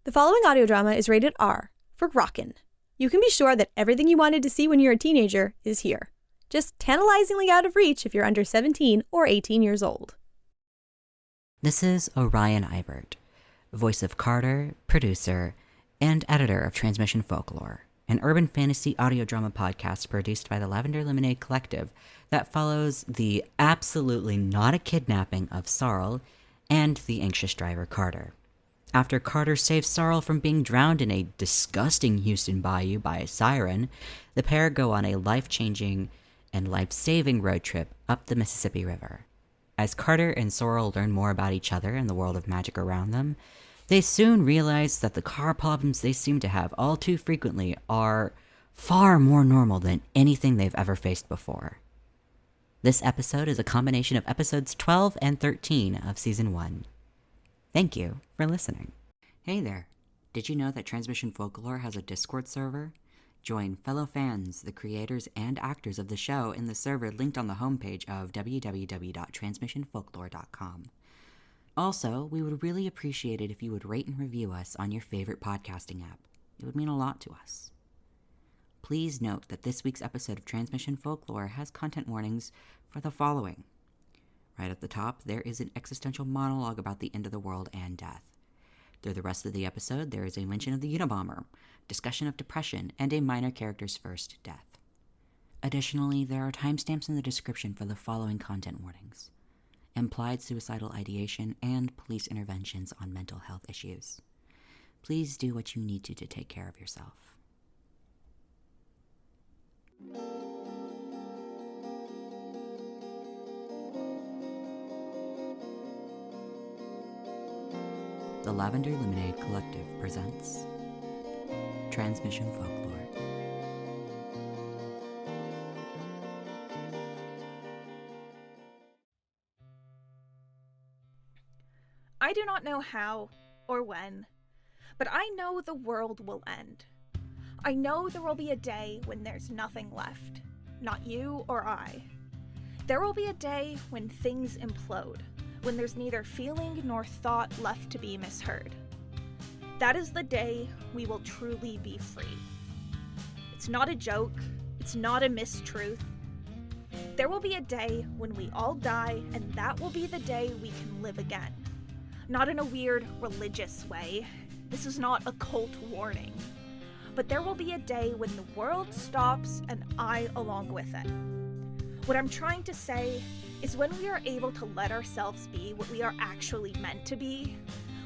The following audio drama is rated R for Rockin'. You can be sure that everything you wanted to see when you're a teenager is here. Just tantalizingly out of reach if you're under 17 or 18 years old. This is Orion Ibert, voice of Carter, producer, and editor of Transmission Folklore, an urban fantasy audio drama podcast produced by the Lavender Lemonade Collective that follows the absolutely not a kidnapping of Sarl and the anxious driver Carter. After Carter saves Sarl from being drowned in a disgusting Houston bayou by a siren, the pair go on a life-changing and life-saving road trip up the Mississippi River. As Carter and Sorrel learn more about each other and the world of magic around them, they soon realize that the car problems they seem to have all too frequently are far more normal than anything they've ever faced before. This episode is a combination of episodes 12 and 13 of Season 1. Thank you for listening. Hey there, did you know that Transmission Folklore has a Discord server? Join fellow fans, the creators, and actors of the show in the server linked on the homepage of www.transmissionfolklore.com. Also, we would really appreciate it if you would rate and review us on your favorite podcasting app. It would mean a lot to us. Please note that this week's episode of Transmission Folklore has content warnings for the following. Right at the top, there is an existential monologue about the end of the world and death. Through the rest of the episode, there is a mention of the Unabomber, discussion of depression, and a minor character's first death. Additionally, there are timestamps in the description for the following content warnings: implied suicidal ideation and police interventions on mental health issues. Please do what you need to take care of yourself. The Lavender Lemonade Collective presents Transmission Folklore. I do not know how or when, but I know the world will end. I know there will be a day when there's nothing left, not you or I. There will be a day when things implode, when there's neither feeling nor thought left to be misheard. That is the day we will truly be free. It's not a joke, it's not a mistruth. There will be a day when we all die, and that will be the day we can live again. Not in a weird religious way. This is not a cult warning. But there will be a day when the world stops and I along with it. What I'm trying to say is when we are able to let ourselves be what we are actually meant to be,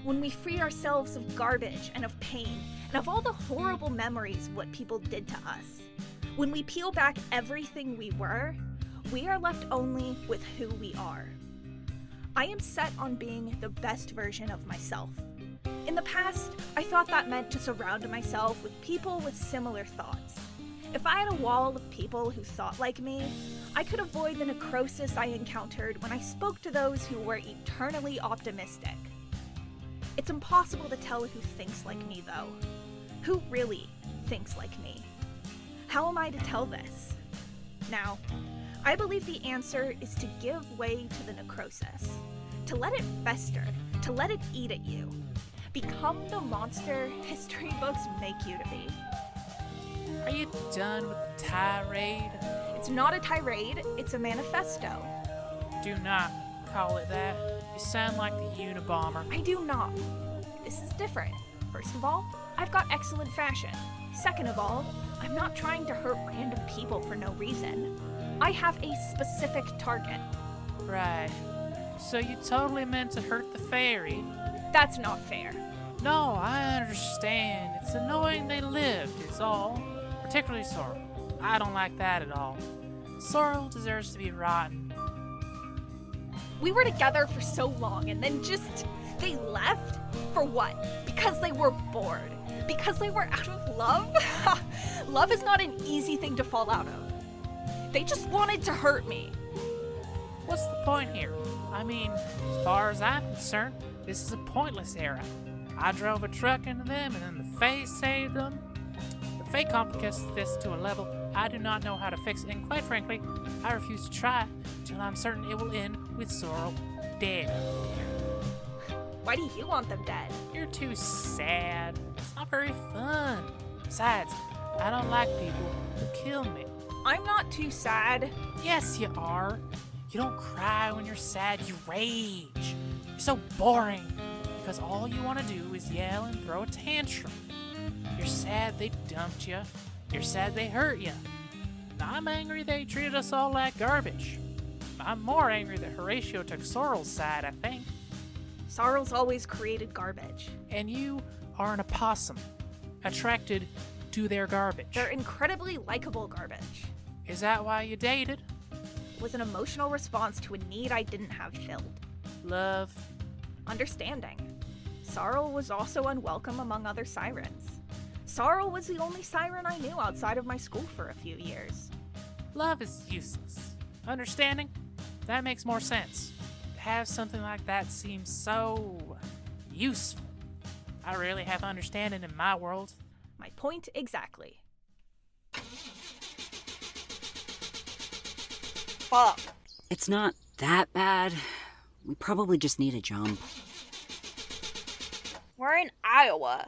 when we free ourselves of garbage and of pain and of all the horrible memories of what people did to us, when we peel back everything we were, we are left only with who we are. I am set on being the best version of myself. In the past, I thought that meant to surround myself with people with similar thoughts. If I had a wall of people who thought like me, I could avoid the necrosis I encountered when I spoke to those who were eternally optimistic. It's impossible to tell who thinks like me, though. Who really thinks like me? How am I to tell this? Now, I believe the answer is to give way to the necrosis, to let it fester, to let it eat at you. Become the monster history books make you to be. Are you done with the tirade? It's not a tirade, it's a manifesto. Do not call it that. You sound like the Unabomber. I do not. This is different. First of all, I've got excellent fashion. Second of all, I'm not trying to hurt random people for no reason. I have a specific target. Right. So you totally meant to hurt the fairy? That's not fair. No, I understand. It's annoying they lived, is all. Particularly Sorrel. I don't like that at all. Sorrel deserves to be rotten. We were together for so long and then they left? For what? Because they were bored? Because they were out of love? Love is not an easy thing to fall out of. They just wanted to hurt me. What's the point here? I mean, as far as I'm concerned, this is a pointless era. I drove a truck into them and then the Fae saved them. The Fae complicates this to a level I do not know how to fix, and quite frankly, I refuse to try until I'm certain it will end with Sorrel dead. Why do you want them dead? You're too sad. It's not very fun. Besides, I don't like people who kill me. I'm not too sad. Yes, you are. You don't cry when you're sad, you rage. You're so boring because all you want to do is yell and throw a tantrum. You're sad they dumped you. You're sad they hurt you. I'm angry they treated us all like garbage. I'm more angry that Horatio took Sorrel's side, I think. Sorrel's always created garbage. And you are an opossum, attracted to their garbage. They're incredibly likable garbage. Is that why you dated? It was an emotional response to a need I didn't have filled. Love. Understanding. Sorrel was also unwelcome among other sirens. Sorrel was the only siren I knew outside of my school for a few years. Love is useless. Understanding? That makes more sense. To have something like that seems so useful. I rarely have understanding in my world. My point exactly. Fuck. It's not that bad. We probably just need a jump. We're in Iowa.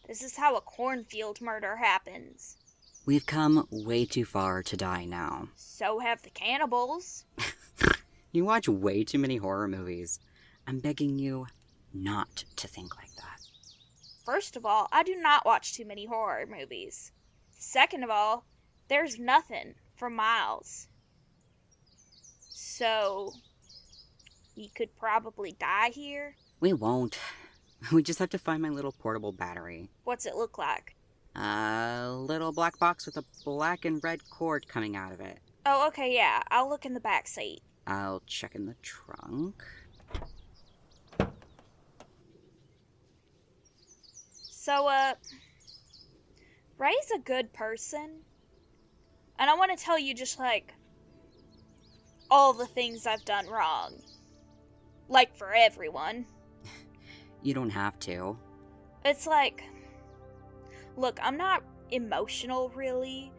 This is how a cornfield murder happens. We've come way too far to die now. So have the cannibals. You watch way too many horror movies. I'm begging you not to think like that. First of all, I do not watch too many horror movies. Second of all, there's nothing for miles. So, we could probably die here. We won't. We just have to find my little portable battery. What's it look like? A little black box with a black and red cord coming out of it. Oh, okay, yeah. I'll look in the back seat. I'll check in the trunk. So, Ray's a good person. And I want to tell you just, all the things I've done wrong. Like, for everyone. You don't have to. It's look, I'm not emotional, really,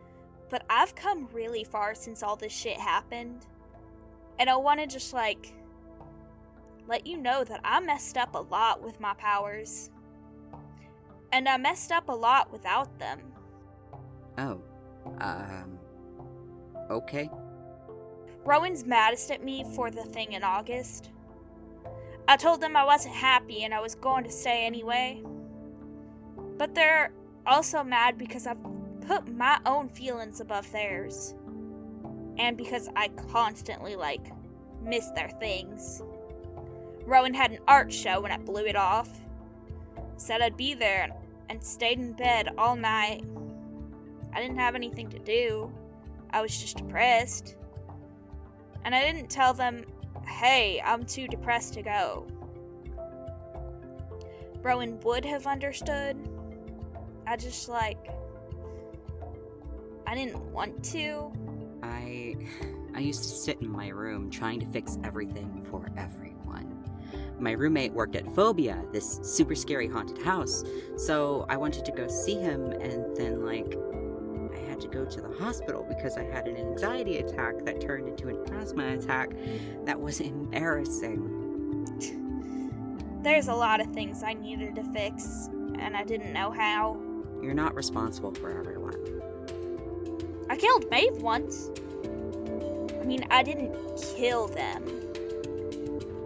but I've come really far since all this shit happened. And I want to just, let you know that I messed up a lot with my powers. And I messed up a lot without them. Oh, okay. Rowan's maddest at me for the thing in August. I told them I wasn't happy and I was going to stay anyway. But they're also mad because I've put my own feelings above theirs. And because I constantly, miss their things. Rowan had an art show and I blew it off. Said I'd be there and stayed in bed all night. I didn't have anything to do. I was just depressed. And I didn't tell them, hey, I'm too depressed to go. Rowan would have understood. I just, I didn't want to. I used to sit in my room trying to fix everything for everyone. My roommate worked at Phobia, this super scary haunted house, so I wanted to go see him, and then, I had to go to the hospital because I had an anxiety attack that turned into an asthma attack. That was embarrassing. There's a lot of things I needed to fix, and I didn't know how. You're not responsible for everyone. I killed Maeve once. I mean, I didn't kill them.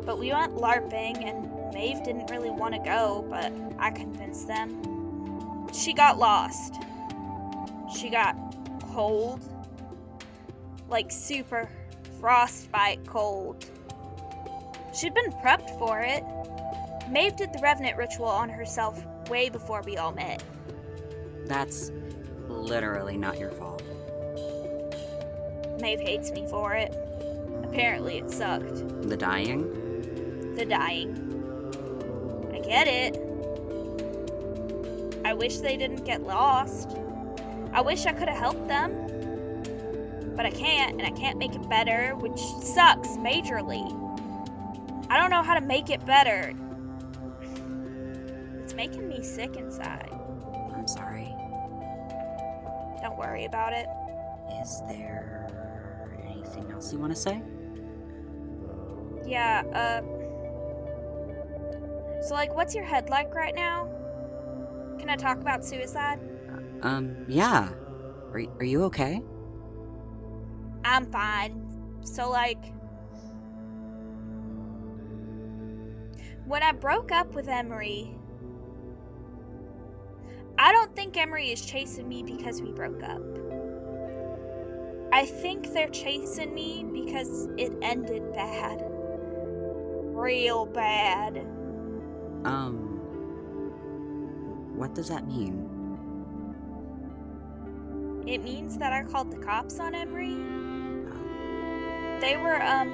But we went LARPing, and Maeve didn't really want to go, but I convinced them. She got lost. She got cold. Super frostbite cold. She'd been prepped for it. Maeve did the Revenant ritual on herself way before we all met. That's literally not your fault. Maeve hates me for it. Apparently it sucked. The dying? The dying. I get it. I wish they didn't get lost. I wish I could have helped them. But I can't, and I can't make it better, which sucks majorly. I don't know how to make it better. It's making me sick inside. I'm sorry. Don't worry about it. Is there anything else you want to say? Yeah, So, like, what's your head like right now? Can I talk about suicide? Yeah. Are you okay? I'm fine. So, like, when I broke up with Emery, I don't think Emery is chasing me because we broke up. I think they're chasing me because it ended bad. Real bad. What does that mean? It means that I called the cops on Emery. They were, I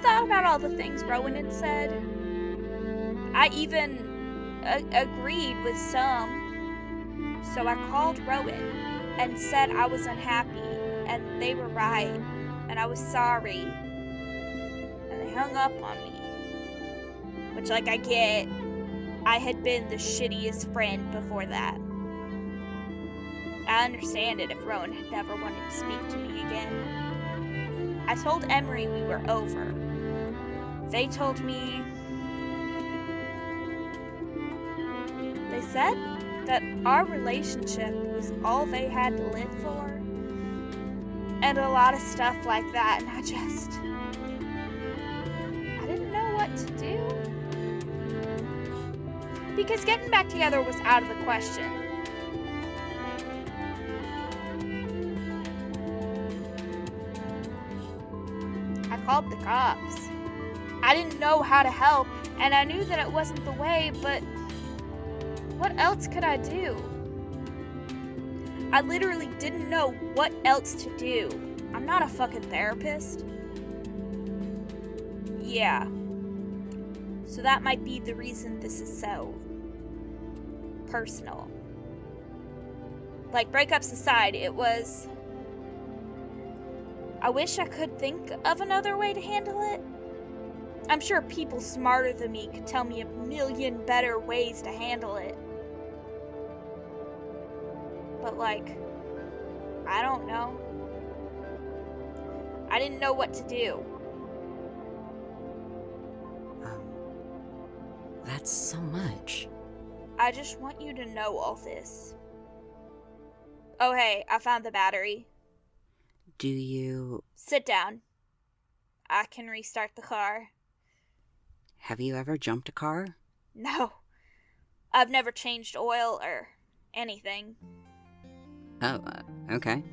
thought about all the things Rowan had said. I even agreed with some. So I called Rowan and said I was unhappy, and they were right, and I was sorry. And they hung up on me. Which, like, I get. I had been the shittiest friend before that. I understand it if Rowan had never wanted to speak to me again. I told Emery we were over. They told me... They said that our relationship was all they had to live for. And a lot of stuff like that, and I didn't know what to do. Because getting back together was out of the question. I called the cops. I didn't know how to help, and I knew that it wasn't the way, but what else could I do? I literally didn't know what else to do. I'm not a fucking therapist. Yeah. So that might be the reason this is so personal. Like, breakups aside, it was... I wish I could think of another way to handle it. I'm sure people smarter than me could tell me a million better ways to handle it. But, like, I don't know. I didn't know what to do. That's so much. I just want you to know all this. Oh, hey, I found the battery. Do you... Sit down. I can restart the car. Have you ever jumped a car? No. I've never changed oil or anything. Oh, okay.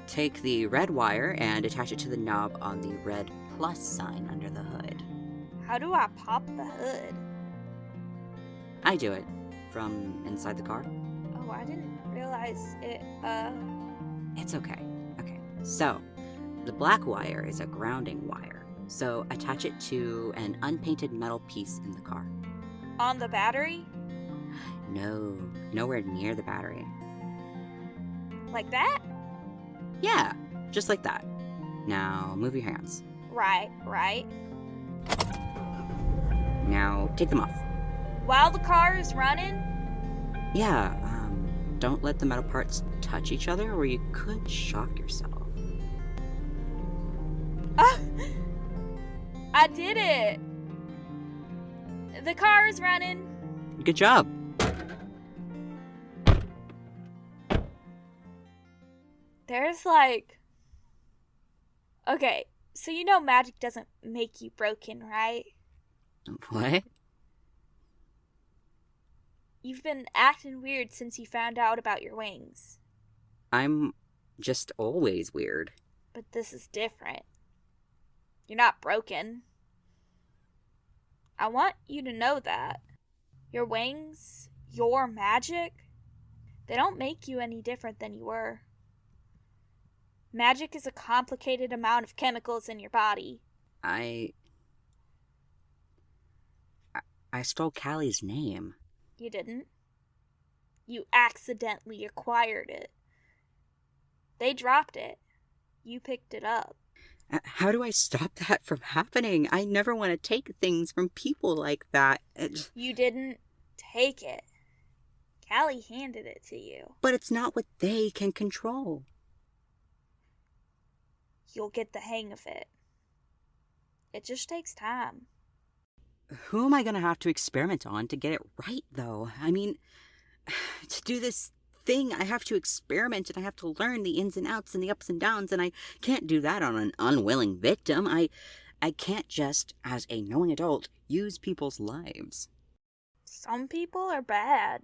Take the red wire and attach it to the knob on the red plus sign under the hood. How do I pop the hood? I do it. From inside the car. Oh, I didn't realize it, It's okay. Okay. So, the black wire is a grounding wire. So, attach it to an unpainted metal piece in the car. On the battery? No, nowhere near the battery. Like that? Yeah, just like that. Now, move your hands. Right. Now, take them off. While the car is running? Yeah, don't let the metal parts touch each other or you could shock yourself. I did it! The car is running. Good job. There's like... Okay, so you know magic doesn't make you broken, right? What? You've been acting weird since you found out about your wings. I'm just always weird. But this is different. You're not broken. I want you to know that. Your wings, your magic, they don't make you any different than you were. Magic is a complicated amount of chemicals in your body. I stole Callie's name. You didn't. You accidentally acquired it. They dropped it. You picked it up. How do I stop that from happening? I never want to take things from people like that. You didn't take it. Callie handed it to you. But it's not what they can control. You'll get the hang of it. It just takes time. Who am I going to have to experiment on to get it right, though? I mean, to do this thing, I have to experiment and I have to learn the ins and outs and the ups and downs, and I can't do that on an unwilling victim. I can't just, as a knowing adult, use people's lives. Some people are bad.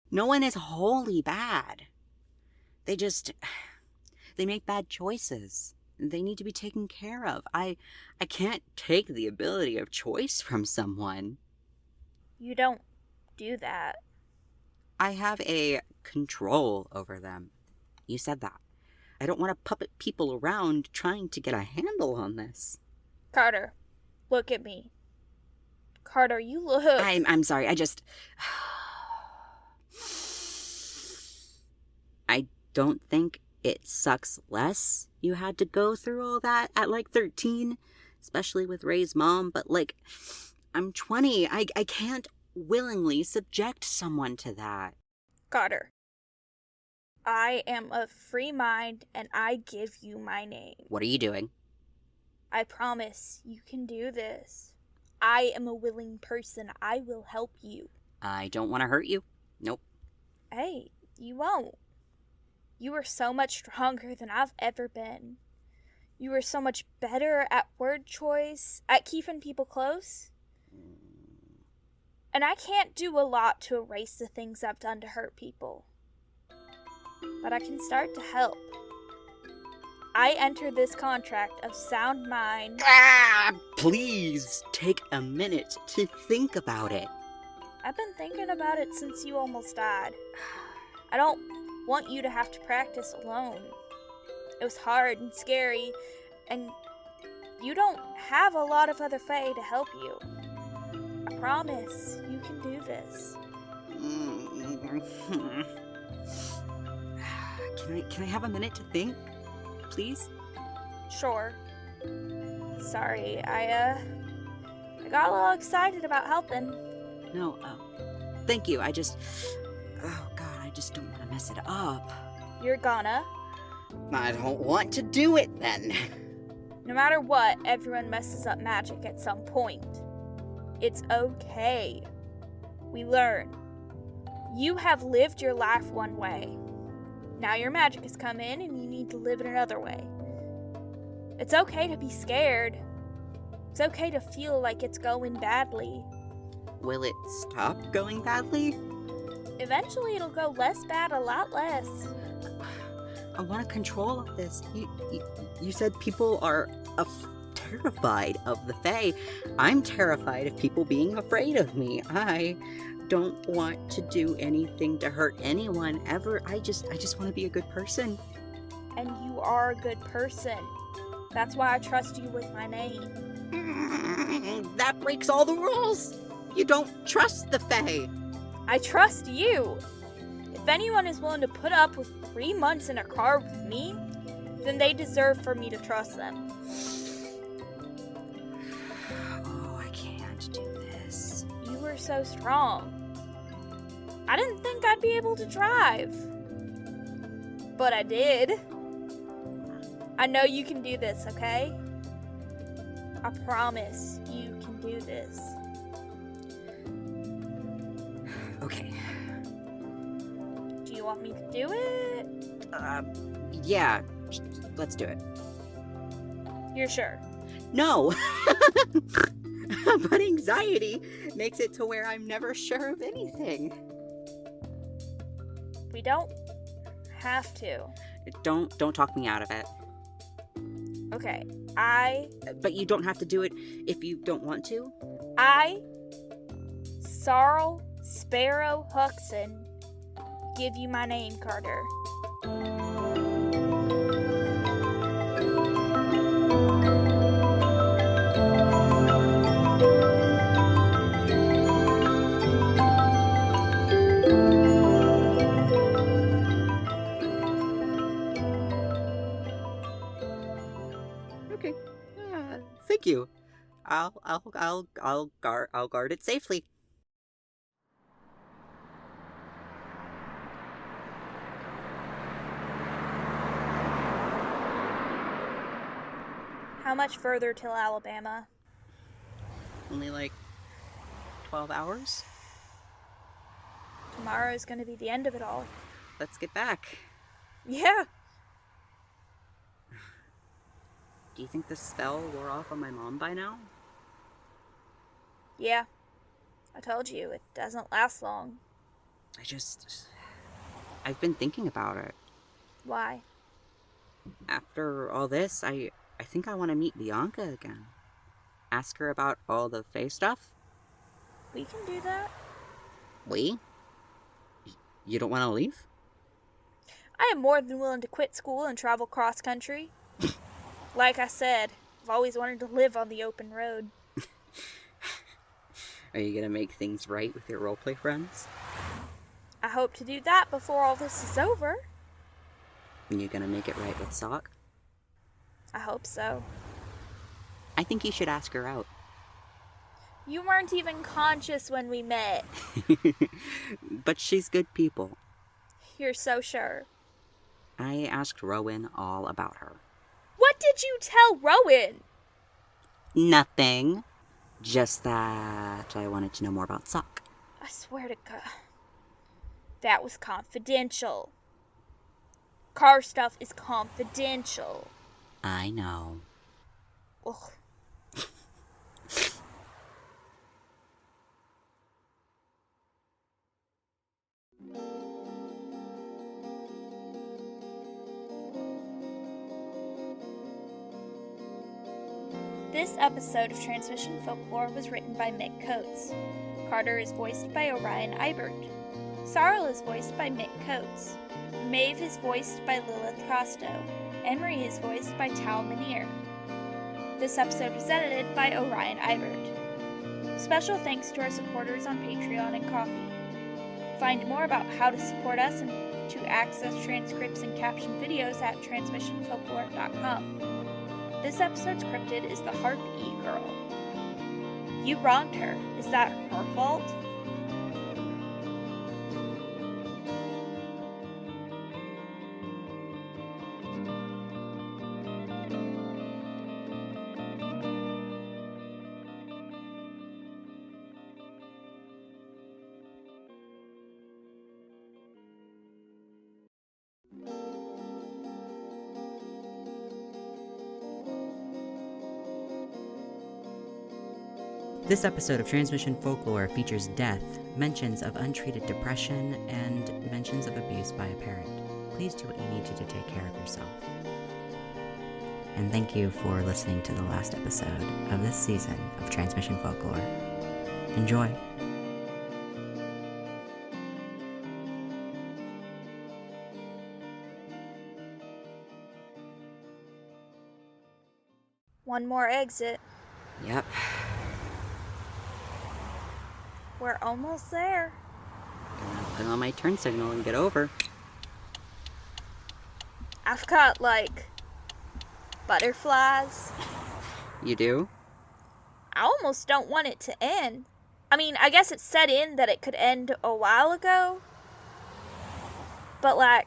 No one is wholly bad. They make bad choices. They need to be taken care of. I can't take the ability of choice from someone. You don't do that. I have a control over them. You said that. I don't want to puppet people around trying to get a handle on this. Carter, look at me. Carter, you look... I'm sorry, I don't think it sucks less you had to go through all that at like 13, especially with Ray's mom, but like, I'm 20. I can't willingly subject someone to that. Carter, I am of free mind and I give you my name. What are you doing? I promise you can do this. I am a willing person. I will help you. I don't want to hurt you. Nope. Hey, you won't. You are so much stronger than I've ever been. You are so much better at word choice, at keeping people close. And I can't do a lot to erase the things I've done to hurt people. But I can start to help. I enter this contract of sound mind. Please take a minute to think about it. I've been thinking about it since you almost died. I don't want you to have to practice alone. It was hard and scary, and you don't have a lot of other Fae to help you. I promise you can do this. Can I have a minute to think, please? Sure. Sorry, I got a little excited about helping. No, thank you. Oh God, I just don't want to mess it up. You're gonna. I don't want to do it then. No matter what, everyone messes up magic at some point. It's okay. We learn. You have lived your life one way. Now your magic has come in and you need to live it another way. It's okay to be scared. It's okay to feel like it's going badly. Will it stop going badly? Eventually it'll go less bad, a lot less. I want control of this. You said people are terrified of the Fae. I'm terrified of people being afraid of me. I don't want to do anything to hurt anyone ever. I just want to be a good person. And you are a good person. That's why I trust you with my name. That breaks all the rules. You don't trust the Fae. I trust you. If anyone is willing to put up with 3 months in a car with me, then they deserve for me to trust them. Oh, I can't do this. You were so strong. I didn't think I'd be able to drive. But I did. I know you can do this, okay? I promise you can do this. Okay. Do you want me to do it? Yeah. Let's do it. You're sure? No! But anxiety makes it to where I'm never sure of anything. We don't have to. Don't talk me out of it. Okay, But you don't have to do it if you don't want to? Sarl Sparrow Huxon, give you my name, Carter. Okay. Thank you. I'll guard it safely. How much further till Alabama? Only like 12 hours? Tomorrow is going to be the end of it all. Let's get back. Yeah. Do you think the spell wore off on my mom by now? Yeah. I told you, it doesn't last long. I've been thinking about it. Why? After all this, I think I want to meet Bianca again. Ask her about all the Fae stuff. We can do that. We? You don't want to leave? I am more than willing to quit school and travel cross country. Like I said, I've always wanted to live on the open road. Are you gonna make things right with your roleplay friends? I hope to do that before all this is over. And you gonna make it right with Sock? I hope so. I think you should ask her out. You weren't even conscious when we met. But she's good people. You're so sure. I asked Rowan all about her. What did you tell Rowan? Nothing. Just that I wanted to know more about Sock. I swear to God. That was confidential. Car stuff is confidential. I know. Ugh. This episode of Transmission Folklore was written by Mick Coates. Carter is voiced by Orion Ibert. Sarl is voiced by Mick Coates. Maeve is voiced by Lilith Costo. Emery is voiced by Tal Minear. This episode was edited by Orion Ibert. Special thanks to our supporters on Patreon and Ko-fi. Find more about how to support us and to access transcripts and captioned videos at transmissionfolklore.com. This episode's cryptid is the Harp E-Girl. You wronged her. Is that her fault? This episode of Transmission Folklore features death, mentions of untreated depression, and mentions of abuse by a parent. Please do what you need to take care of yourself. And thank you for listening to the last episode of this season of Transmission Folklore. Enjoy! One more exit. Yep. We're almost there. Gonna put on my turn signal and get over. I've got, butterflies. You do? I almost don't want it to end. I mean, I guess it set in that it could end a while ago. But,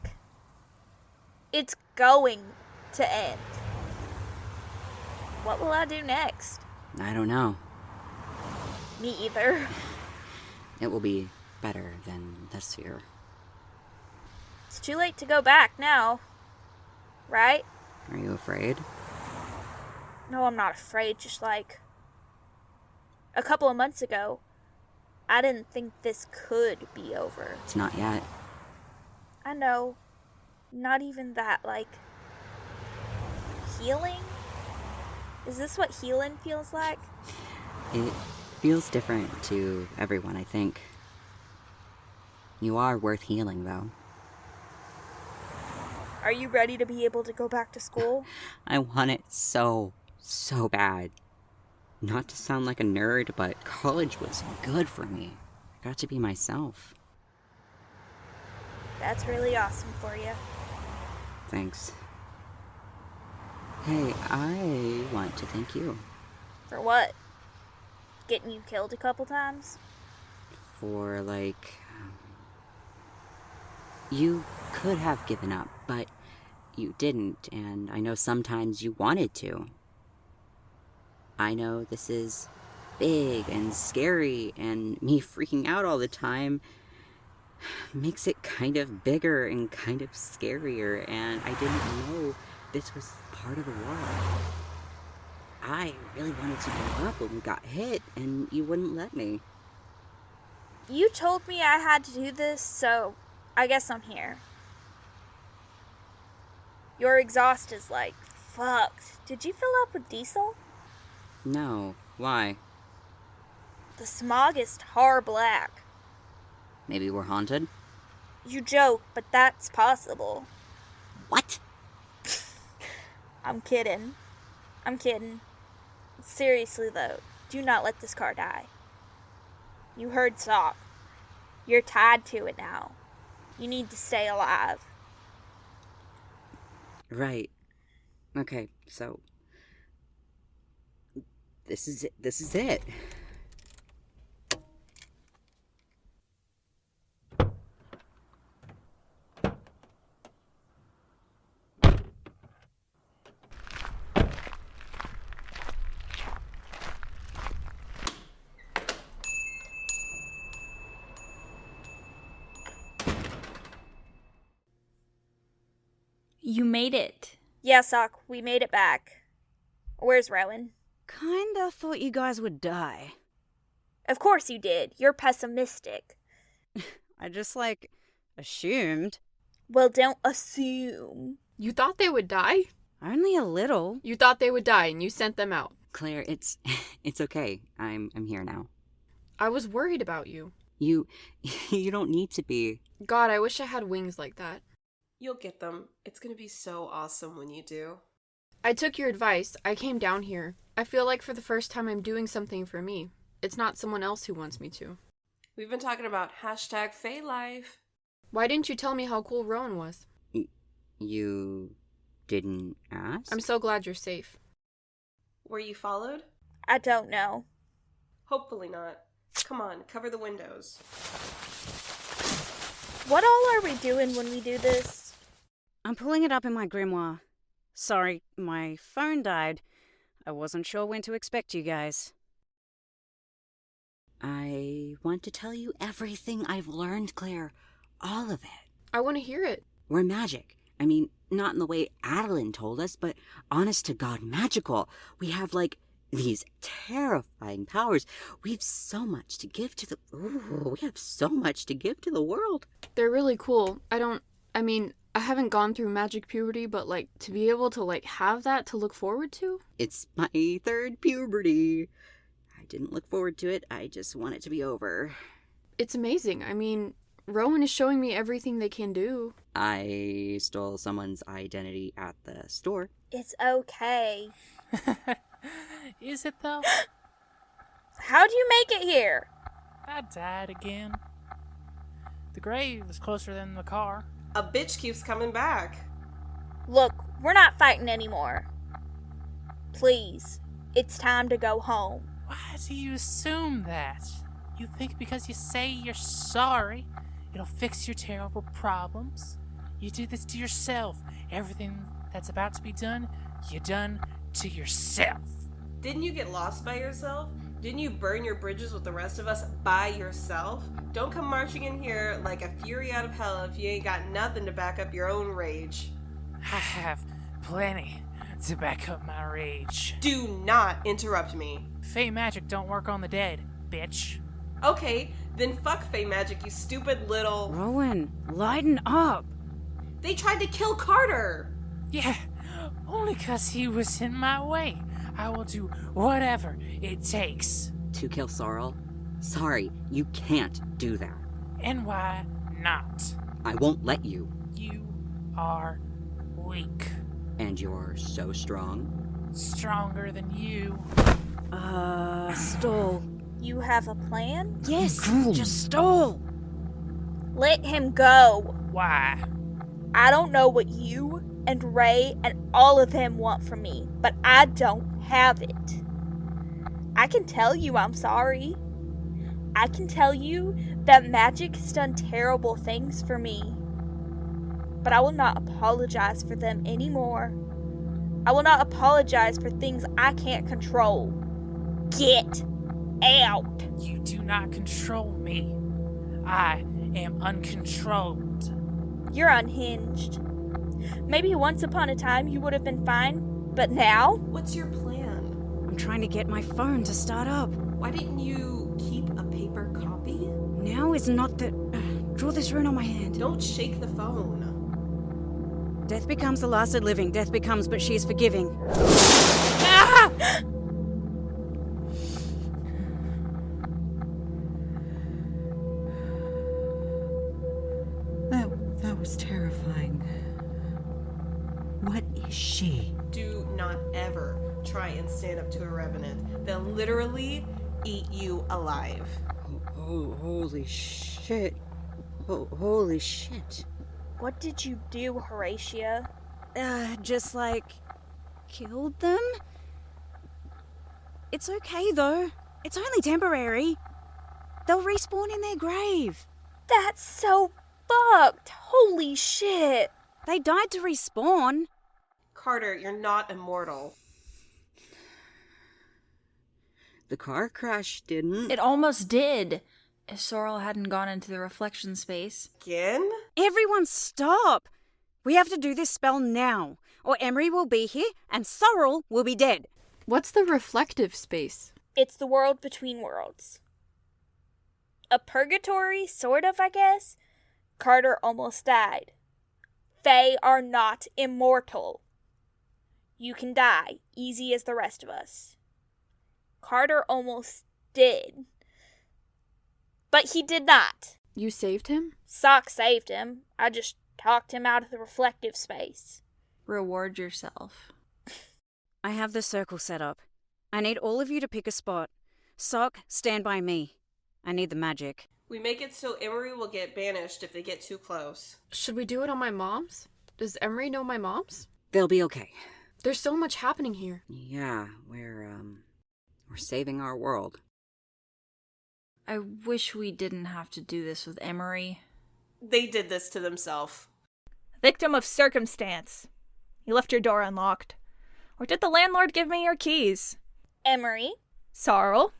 it's going to end. What will I do next? I don't know. Me either. It will be better than this year. It's too late to go back now. Right? Are you afraid? No, I'm not afraid. Just a couple of months ago, I didn't think this could be over. It's not yet. I know. Not even that, healing? Is this what healing feels like? It feels different to everyone, I think. You are worth healing, though. Are you ready to be able to go back to school? I want it so bad. Not to sound like a nerd, but college was good for me. I got to be myself. That's really awesome for you. Thanks. Hey, I want to thank you. For what? Getting you killed a couple times? For, you could have given up, but you didn't, and I know sometimes you wanted to. I know this is big and scary, and me freaking out all the time makes it kind of bigger and kind of scarier, and I didn't know this was part of the world. I really wanted to give up when we got hit, and you wouldn't let me. You told me I had to do this, so I guess I'm here. Your exhaust is like fucked. Did you fill up with diesel? No, why? The smog is tar black. Maybe we're haunted? You joke, but that's possible. What? I'm kidding. Seriously though, do not let this car die. You heard Sock. You're tied to it now. You need to stay alive. Right. Okay, so this is it. You made it. Yeah, Sock, we made it back. Where's Rowan? Kinda thought you guys would die. Of course you did. You're pessimistic. I just, assumed. Well, don't assume. You thought they would die? Only a little. You thought they would die and you sent them out. Claire, it's okay. I'm here now. I was worried about you. You don't need to be. God, I wish I had wings like that. You'll get them. It's gonna be so awesome when you do. I took your advice. I came down here. I feel like for the first time I'm doing something for me. It's not someone else who wants me to. We've been talking about #FayLife. Why didn't you tell me how cool Rowan was? You didn't ask? I'm so glad you're safe. Were you followed? I don't know. Hopefully not. Come on, cover the windows. What all are we doing when we do this? I'm pulling it up in my grimoire. Sorry, my phone died. I wasn't sure when to expect you guys. I want to tell you everything I've learned, Claire. All of it. I want to hear it. We're magic. I mean, not in the way Adeline told us, but honest to God magical. We have, these terrifying powers. We have so much to give to the... Ooh, we have so much to give to the world. They're really cool. I haven't gone through magic puberty, but, to be able to, have that to look forward to? It's my third puberty. I didn't look forward to it. I just want it to be over. It's amazing. Rowan is showing me everything they can do. I stole someone's identity at the store. It's okay. Is it though? How'd you make it here? I died again. The grave is closer than the car. A bitch keeps coming back. Look, we're not fighting anymore. Please, it's time to go home. Why do you assume that? You think because you say you're sorry, it'll fix your terrible problems? You do this to yourself. Everything that's about to be done, you done to yourself. Didn't you get lost by yourself? Didn't you burn your bridges with the rest of us by yourself? Don't come marching in here like a fury out of hell if you ain't got nothing to back up your own rage. I have plenty to back up my rage. Do not interrupt me. Fey magic don't work on the dead, bitch. Okay, then fuck Fey magic, you stupid little... Rowan, lighten up. They tried to kill Carter. Yeah, only 'cause he was in my way. I will do whatever it takes. To kill Sorrel? Sorry, you can't do that. And why not? I won't let you. You are weak. And you're so strong. Stronger than you. Stall. You have a plan? Yes, just stall. Let him go. Why? I don't know what you and Ray and all of them want from me, but I don't have it. I can tell you I'm sorry. I can tell you that magic has done terrible things for me. But I will not apologize for them anymore. I will not apologize for things I can't control. Get out. You do not control me. I am uncontrolled. You're unhinged. Maybe once upon a time you would have been fine, but now? What's your plan? I'm trying to get my phone to start up. Why didn't you keep a paper copy? Now is not the... draw this rune on my hand. Don't shake the phone. Death becomes the lasted living. Death becomes, but she is forgiving. Ah! That was terrifying. What is she? Do not ever try and stand up to a revenant. They'll literally eat you alive. Oh, holy shit. Oh, holy shit. What did you do, Horatia? Just like... killed them? It's okay, though. It's only temporary. They'll respawn in their grave. That's so fucked. Holy shit. They died to respawn. Carter, you're not immortal. The car crash didn't. It almost did. If Sorrel hadn't gone into the reflection space. Again? Everyone stop! We have to do this spell now, or Emery will be here and Sorrel will be dead. What's the reflective space? It's the world between worlds. A purgatory, sort of, I guess. Carter almost died. Fae are not immortal. You can die, easy as the rest of us. Carter almost did. But he did not. You saved him? Sock saved him. I just talked him out of the reflective space. Reward yourself. I have the circle set up. I need all of you to pick a spot. Sock, stand by me. I need the magic. We make it so Emery will get banished if they get too close. Should we do it on my mom's? Does Emery know my mom's? They'll be okay. There's so much happening here. Yeah, we're saving our world. I wish we didn't have to do this with Emery. They did this to themselves. Victim of circumstance. You left your door unlocked. Or did the landlord give me your keys? Emery? Sorrel,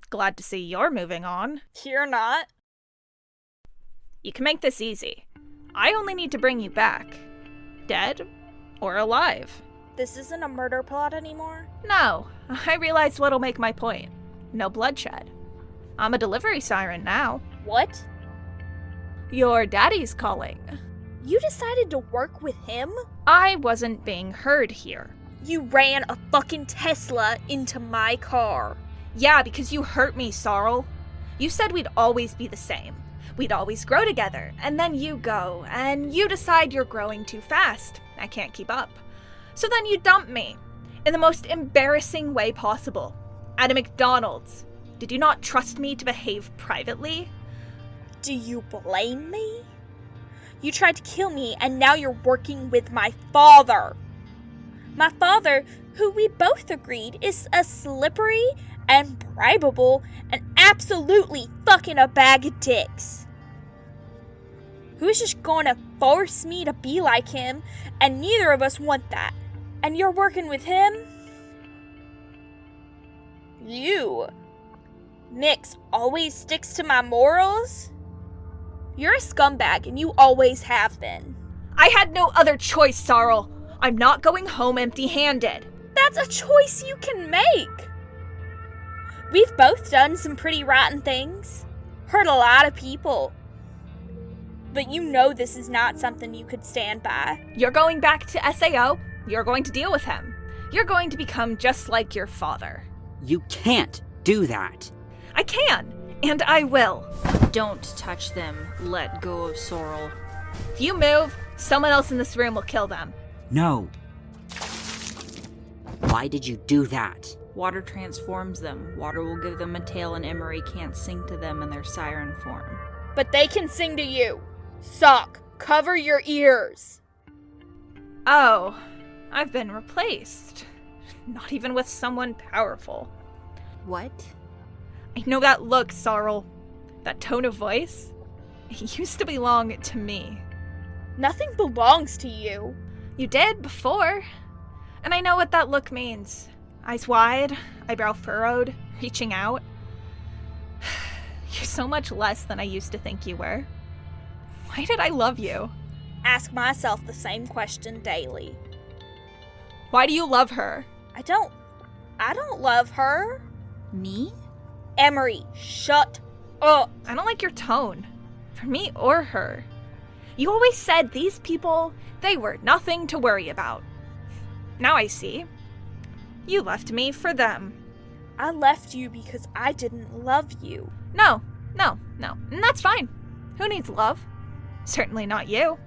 glad to see you're moving on. You're not. You can make this easy. I only need to bring you back. Dead or alive. This isn't a murder plot anymore? No, I realized what'll make my point. No bloodshed. I'm a delivery siren now. What? Your daddy's calling. You decided to work with him? I wasn't being heard here. You ran a fucking Tesla into my car. Yeah, because you hurt me, Sorrel. You said we'd always be the same. We'd always grow together, and then you go, and you decide you're growing too fast. I can't keep up. So then you dump me. In the most embarrassing way possible. At a McDonald's. Did you not trust me to behave privately? Do you blame me? You tried to kill me, and now you're working with my father. My father, who we both agreed is a slippery and bribable and absolutely fucking a bag of dicks. Who's just gonna force me to be like him, and neither of us want that. And you're working with him? You. Nix always sticks to my morals? You're a scumbag, and you always have been. I had no other choice, Sorrel. I'm not going home empty-handed. That's a choice you can make. We've both done some pretty rotten things. Hurt a lot of people. But you know this is not something you could stand by. You're going back to SAO. You're going to deal with him. You're going to become just like your father. You can't do that. I can, and I will. Don't touch them. Let go of Sorrel. If you move, someone else in this room will kill them. No. Why did you do that? Water transforms them. Water will give them a tail, and Emery can't sing to them in their siren form. But they can sing to you. Sock, cover your ears. Oh, I've been replaced. Not even with someone powerful. What? I know that look, Sorrel. That tone of voice. It used to belong to me. Nothing belongs to you. You did before. And I know what that look means. Eyes wide, eyebrow furrowed, reaching out. You're so much less than I used to think you were. Why did I love you? Ask myself the same question daily. Why do you love her? I don't love her. Me? Emery, shut up. I don't like your tone. For me or her. You always said these people, they were nothing to worry about. Now I see. You left me for them. I left you because I didn't love you. No. And that's fine. Who needs love? Certainly not you.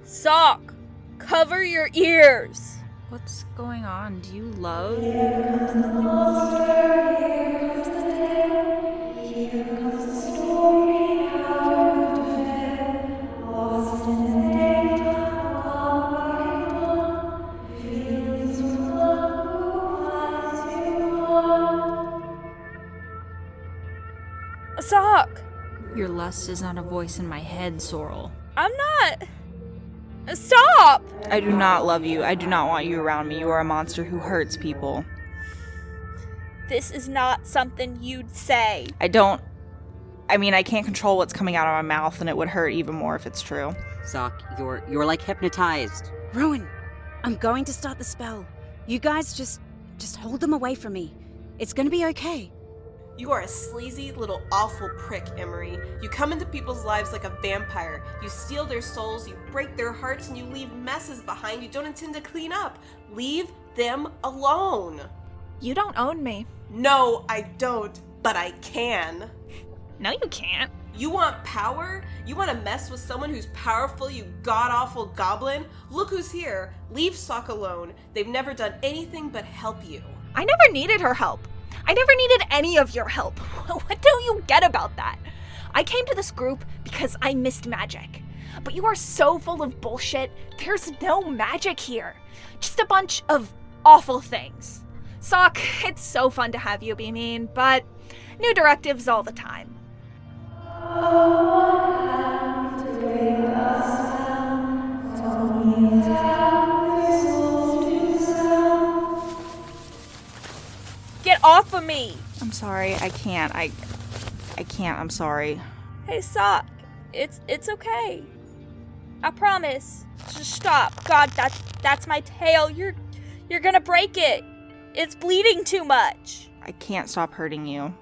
Sock, cover your ears. What's going on? Do you love? Sock, Your lust is not a voice in my head, Sorrel. I'm not. Stop! I do not love you. I do not want you around me. You are a monster who hurts people. This is not something you'd say. I can't control what's coming out of my mouth, and it would hurt even more if it's true. Sock, you're like hypnotized. Rowan, I'm going to start the spell. You guys just hold them away from me. It's gonna be okay. You are a sleazy little awful prick, Emery. You come into people's lives like a vampire. You steal their souls, you break their hearts, and you leave messes behind you don't intend to clean up. Leave them alone. You don't own me. No, I don't, but I can. No, you can't. You want power? You want to mess with someone who's powerful, you god-awful goblin? Look who's here. Leave Sock alone. They've never done anything but help you. I never needed her help. I never needed any of your help. What do you get about that? I came to this group because I missed magic. But you are so full of bullshit. There's no magic here. Just a bunch of awful things. Sock, it's so fun to have you be mean, but new directives all the time. Get off of me! I'm sorry. I can't. I can't. I'm sorry. Hey, Sock, it's okay. I promise. Just stop. God, that's my tail. You're gonna break it. It's bleeding too much. I can't stop hurting you.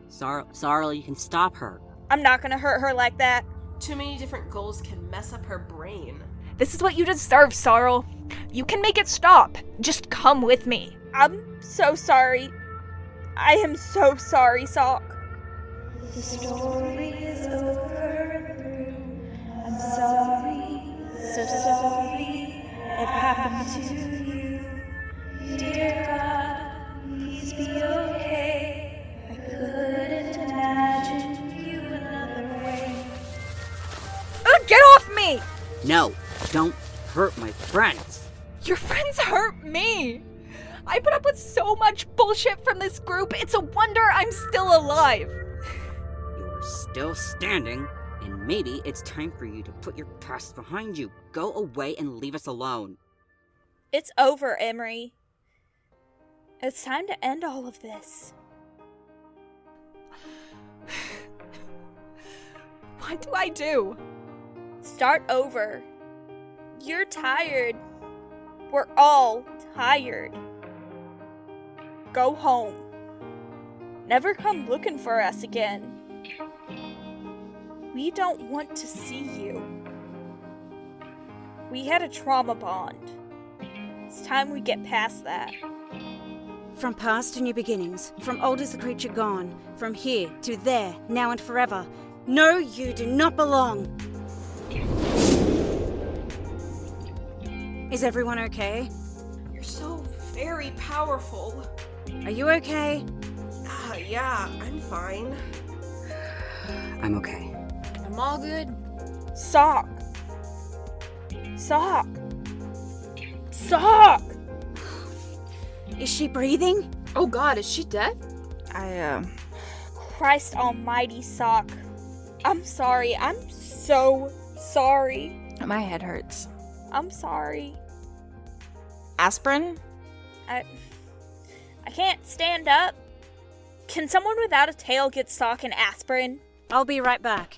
Sorrel, you can stop her. I'm not gonna hurt her like that. Too many different goals can mess up her brain. This is what you deserve, Sorrel. You can make it stop. Just come with me. I'm so sorry. I am so sorry, Sock. The story is over and through. I'm sorry, so sorry it happened to you. Dear God, please be okay. I couldn't imagine you another way. Get off me! No, don't hurt my friends. Your friends hurt me. I put up with so much bullshit from this group. It's a wonder I'm still alive. You're still standing, and maybe it's time for you to put your past behind you. Go away and leave us alone. It's over, Emery. It's time to end all of this. What do I do? Start over. You're tired. We're all tired. Go home. Never come looking for us again. We don't want to see you. We had a trauma bond. It's time we get past that. From past to new beginnings, from old as the creature gone, from here to there, now and forever. No, you do not belong. Is everyone okay? You're so very powerful. Are you okay? Yeah, I'm fine. I'm okay. I'm all good. Sock. Sock. Sock! Is she breathing? Oh God, is she dead? Christ almighty, Sock. I'm sorry. I'm so sorry. My head hurts. I'm sorry. Aspirin? I can't stand up. Can someone without a tail get Sock and aspirin? I'll be right back.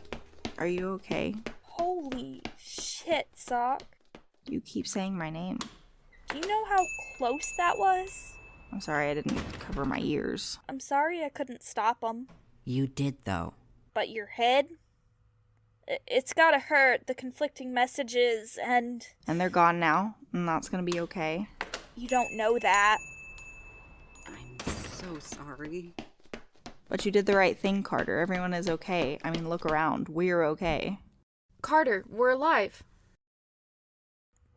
Are you okay? Holy shit, Sock. You keep saying my name. Do you know how close that was? I'm sorry I didn't cover my ears. I'm sorry I couldn't stop them. You did, though. But your head? It's gotta hurt, the conflicting messages, and... And they're gone now, and that's gonna be okay. You don't know that. I'm so sorry. But you did the right thing, Carter. Everyone is okay. I mean, look around. We're okay. Carter, we're alive.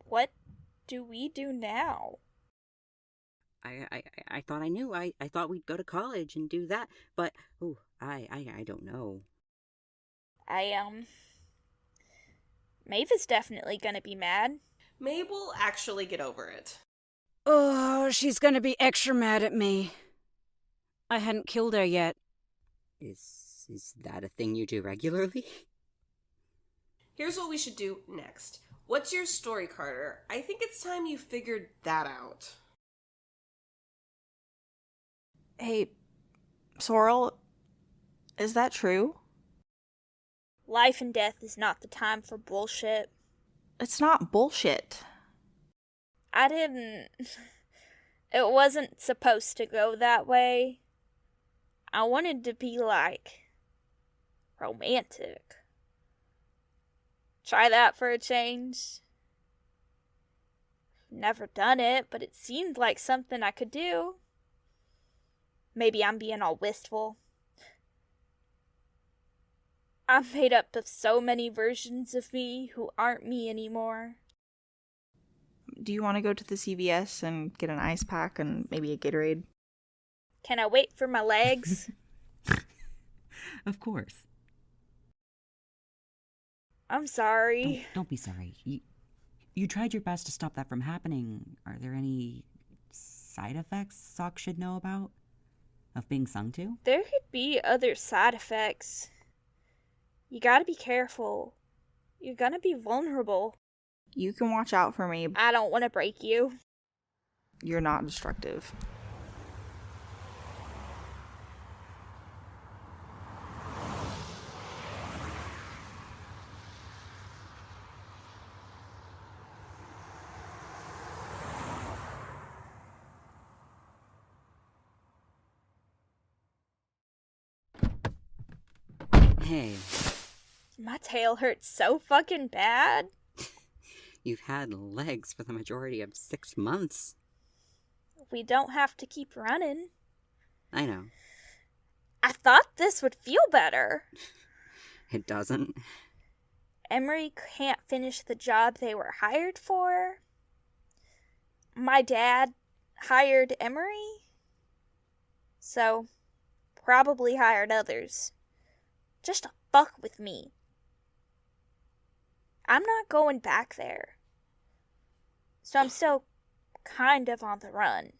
What do we do now? I thought I knew. I thought we'd go to college and do that, but I don't know. Maeve is definitely gonna be mad. Maeve will actually get over it. Oh, she's gonna be extra mad at me. I hadn't killed her yet. Is that a thing you do regularly? Here's what we should do next. What's your story, Carter? I think it's time you figured that out. Hey, Sorrel, is that true? Life and death is not the time for bullshit. It's not bullshit. It wasn't supposed to go that way. I wanted to be, romantic. Try that for a change. Never done it, but it seemed like something I could do. Maybe I'm being all wistful. I'm made up of so many versions of me who aren't me anymore. Do you want to go to the CVS and get an ice pack and maybe a Gatorade? Can I wait for my legs? Of course. I'm sorry. Don't be sorry. You tried your best to stop that from happening. Are there any side effects Sock should know about? Of being sung to? There could be other side effects. You gotta be careful. You're gonna be vulnerable. You can watch out for me. I don't want to break you. You're not destructive. Hey. My tail hurts so fucking bad. You've had legs for the majority of 6 months. We don't have to keep running. I know. I thought this would feel better. It doesn't. Emery can't finish the job they were hired for. My dad hired Emery. So, probably hired others. Just to fuck with me. I'm not going back there. So I'm still kind of on the run.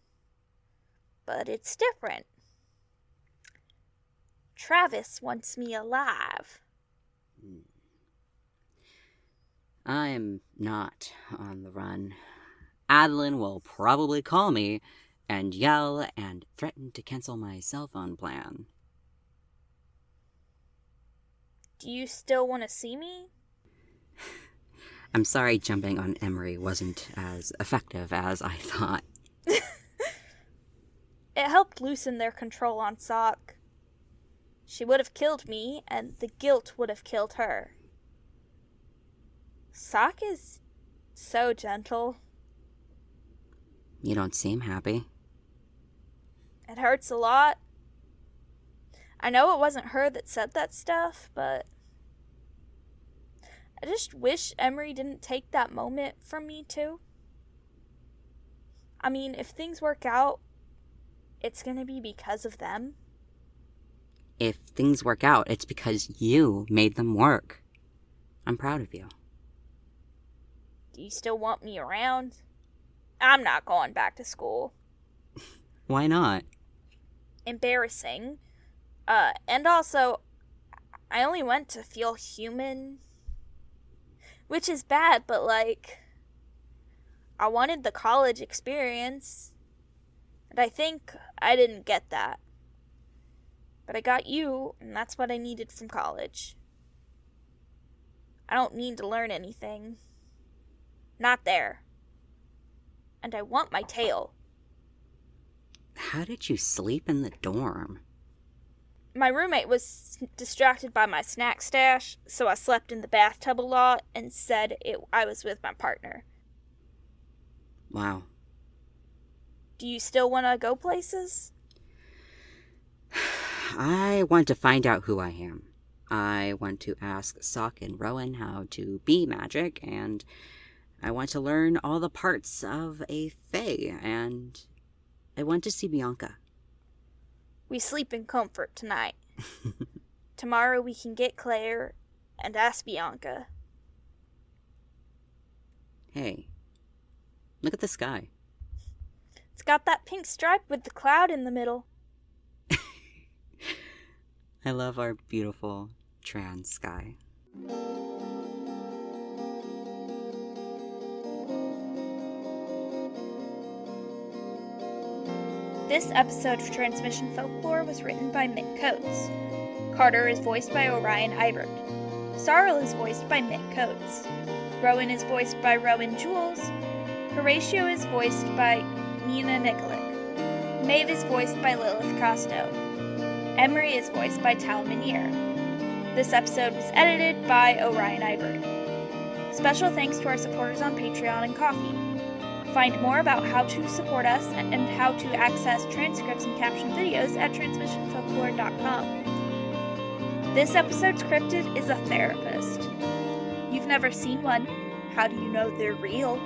But it's different. Travis wants me alive. I'm not on the run. Adeline will probably call me and yell and threaten to cancel my cell phone plan. Do you still want to see me? I'm sorry jumping on Emery wasn't as effective as I thought. It helped loosen their control on Sock. She would have killed me, and the guilt would have killed her. Sock is so gentle. You don't seem happy. It hurts a lot. I know it wasn't her that said that stuff, but I just wish Emery didn't take that moment from me, too. I mean, if things work out, it's gonna be because of them. If things work out, it's because you made them work. I'm proud of you. Do you still want me around? I'm not going back to school. Why not? Embarrassing. And also, I only went to feel human. Which is bad, but I wanted the college experience. And I think I didn't get that. But I got you, and that's what I needed from college. I don't need to learn anything. Not there. And I want my tail. How did you sleep in the dorm? My roommate was distracted by my snack stash, so I slept in the bathtub a lot and said I was with my partner. Wow. Do you still want to go places? I want to find out who I am. I want to ask Sock and Rowan how to be magic, and I want to learn all the parts of a fae, and I want to see Bianca. We sleep in comfort tonight. Tomorrow we can get Claire and ask Bianca. Hey, look at the sky. It's got that pink stripe with the cloud in the middle. I love our beautiful trans sky. This episode of Transmission Folklore was written by Mick Coates. Carter is voiced by Orion Ibert. Sarl is voiced by Mick Coates. Rowan is voiced by Rowan Jules. Horatio is voiced by Nina Nikolic. Maeve is voiced by Lilith Costo. Emery is voiced by Tal Minier. This episode was edited by Orion Ibert. Special thanks to our supporters on Patreon and Ko-fi. Find more about how to support us and how to access transcripts and captioned videos at transmissionfolklore.com. This episode's cryptid is a therapist. You've never seen one. How do you know they're real?